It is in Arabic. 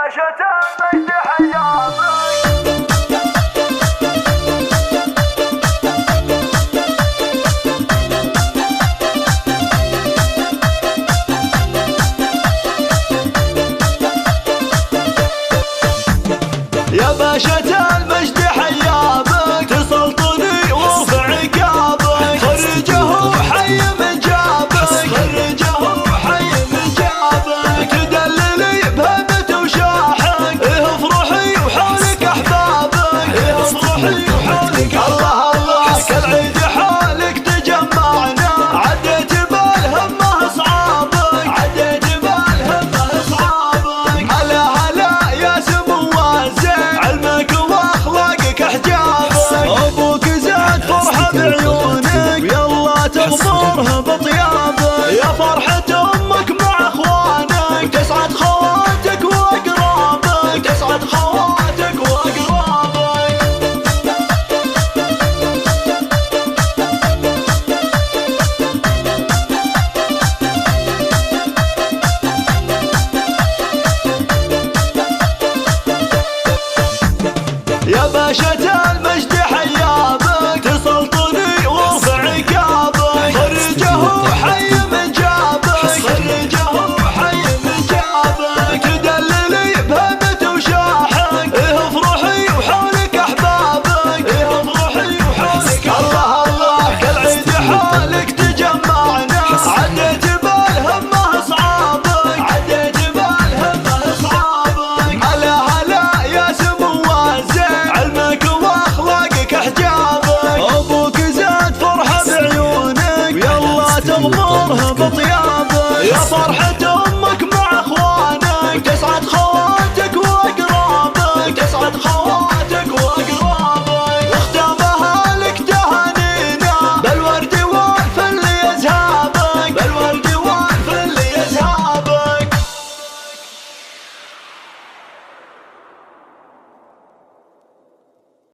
باشا المجد حياك. يا باشا المجد حيابك، تسلطني وارفع عقابك، خرجه حي من جابك، خرجه حي من جابك، تدللي بهبة وشاحك، افرحي وحولك احبابك، افرحي وحولك الله الله كالعيد حالك تجمعنا، عديت بالهمه اصعابك، عديت بالهمه اصعابك، هلا هلا يا سمو الزين علمك واخلاقك احجابك، ابوك زاد فرحه بعيونك يلا تغمرها بطيابك، يا فرحه امك مع اخوانك تسعد خواتك واقرابك، تسعد خواتك واقرابك. يا باشا المجد حيابك، تسلطني وارفع عقابك، خرجه حي من جابك، خرجه حي من جابك، تدللي بهبة وشاحك، افرحي وحولك احبابك، افرحي وحولك الله الله كالعيد حالك تجمعنا، عديت بالهمه اصعابك، عديت بالهمه اصعابك، هلا هلا يا سمو الزين علمك واخلاقك احجابك، ابوك زاد فرحه بعيونك يلا تغمرها بطيابك، يا فرحه